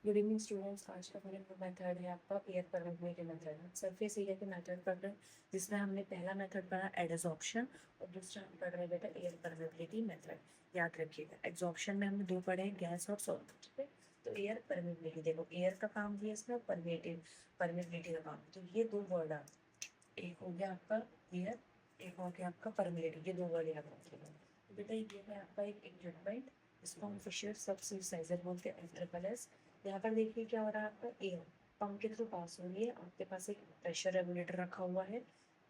Good evening students. आज का हमारा मेथड है आपका air permittivity method, surface area के मेथड पढ़ रहे हैं, जिसमें हमने पहला मेथड पढ़ा एडजॉर्प्शन और दूसरा हम पढ़ रहे बेटा एयर परमिटिविटी मेथड। याद रखिएगा, एब्जॉर्प्शन में हमने दो पढ़े हैं, गैस और सॉलिड। ठीक है, तो एयर परमिटिविटी देखो, एयर का काम दिया इसमें, परमिटिविटी का काम। तो ये दो वर्ड आ, एक हो गया आपका एयर, एक हो गया आपका परमिटिविटी। ये दो वर्ड याद रखिएगा। तो बेटा ये है आपका एक इक्विपमेंट, इसको हम फिशर सबसिडाइजर बोलते हैं, एफ यहाँ पर देखिए क्या हो रहा है, आपका एयर पंप के थ्रू पास हो रही है। आपके पास एक प्रेशर रेगुलेटर रखा हुआ है,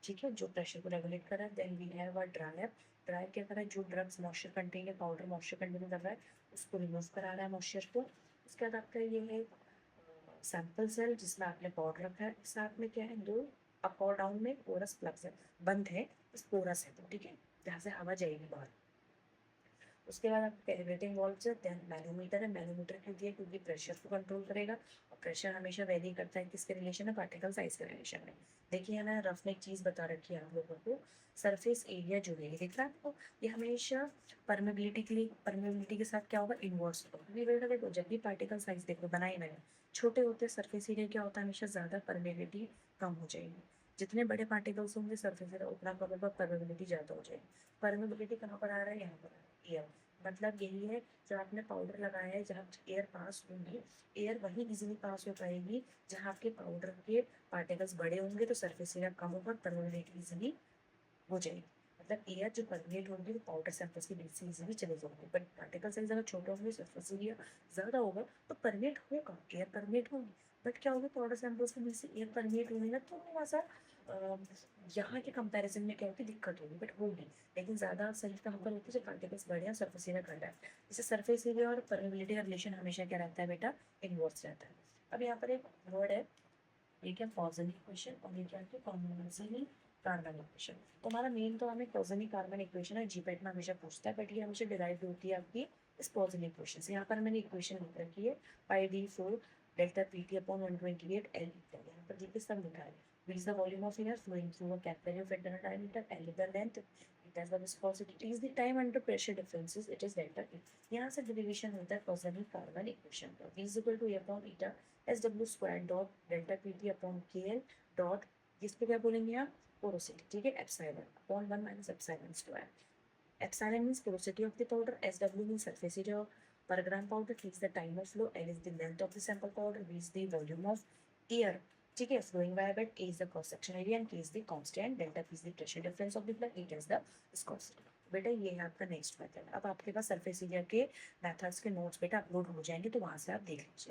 ठीक है, जो प्रेशर को रेगुलेट कर रहा है। Then we have a dryer. Dryer क्या कर रहा है, जो ड्रग्स मॉइस्चर कंटेन है, पाउडर मॉइस्चर कंटेन कर रहा है, उसको रिमूव करा रहा है मॉइस्चर को। उसके बाद आपका ये है सैंपल सेल, जिसमें आपने पाउडर रखा है। साथ में क्या है, दो अप और डाउन में पोरस प्लग्स है, बंद है, इस पोरस है तो, ठीक है, जहाँ से हवा जाएगी बाहर। उसके बाद आप कैलिब्रेटिंग वॉल्व से, देन मैनोमीटर है। मैनोमीटर क्यों दिया, क्योंकि प्रेशर को कंट्रोल करेगा, और प्रेशर हमेशा वेरी करता है किसके रिलेशन में, पार्टिकल साइज के रिलेशन में। देखिए ना, रफ में एक चीज़ बता रखी है आप लोगों को, सरफेस एरिया जो है, दिख रहा है आपको, ये हमेशा परमेबिलिटी के लिए, परमेबिलिटी के साथ क्या होगा, इनवर्स होगा। क्योंकि बेटा देखो, जब भी पार्टिकल साइज देखो बनाए मैंने, छोटे होते सरफेस एरिया क्या होता है, हमेशा ज़्यादा परमेबिलिटी कम हो जाएगी। जितने बड़े पार्टिकल्स होंगे सरफेस एरिया, उतना कम होगा, परमेबिलिटी ज़्यादा हो जाएगी। परमेबिलिटी कहाँ पर आ रहा है, यहाँ पर एयर। मतलब यही है, जब आपने पाउडर लगाया है, जहाँ एयर पास होंगी, एयर वहीं इजीली पास हो पाएगी जहाँ आपके पाउडर के पार्टिकल्स बड़े होंगे, तो सरफेस एरिया कम होगा, परमेबिलिटी इजीली हो जाएगी। मतलब एयर जो परमेट होंगे वो पाउडर सैंपल्स के बीच से इजीली चले जाएंगे, बट पार्टिकल साइज अगर छोटे होंगे, सरफेस एरिया ज़्यादा होगा, तो परमेट होगा, एयर परमेट होगी। बट क्या होगा, पाउडर सैंपल्स के बीच से एयर परमेट होने ना, तो थोड़ा सा यहाँ के कंपैरिजन में क्या होगी, दिक्कत होगी, बट होगी। लेकिन ज़्यादा सही कहाँ पर होती है, जब पार्टिकल्स बड़े हैं, सरफेस एरिया घट है। जैसे सरफेस एरिया और परमेबिलिटी का रिलेशन हमेशा क्या रहता है बेटा, इनवर्स रहता है। अब यहाँ पर एक वर्ड है, ये क्या, पॉइजन इक्वेशन, और ये क्या है, कॉम्बिनेशन कार्बन इक्वेशन। तो हमारा मेन तो हमें पॉइजन कार्बन इक्वेशन है, जीपेट में हमेशा पूछता है, बट ये हमेशा डिराइव होती है आपकी इस पॉइजन इक्वेशन से। यहाँ पर मैंने इक्वेशन लिख रखी है, pi D 4 delta P T upon 128 L. यहाँ पर देखिए सब लिखा है, V is the volume of air flowing through a capillary of internal diameter, L is the length, it has the viscosity, T is the time under pressure differences, it is delta T। यहाँ से डिरिवेशन होता है positive carbon equation का। V is equal to A upon eta S W square dot delta P T upon के L dot, इसको क्या बोलेंगे आप, पोरोसिटी, ठीक है, epsilon upon 1 minus epsilon square. Epsilon means porosity of the powder, S W means surface area per gram powder, T is the time of flow, L is the length of the sample powder, V is the volume of air, ठीक है, flowing via bed, A is the cross section area and K is the constant, delta P is the pressure difference of the plug, it is the viscosity। बेटा ये है आपका next method. अब आपके पास surface area के methods के notes बेटा upload हो जाएंगे, तो वहां से आप देख लीजिए।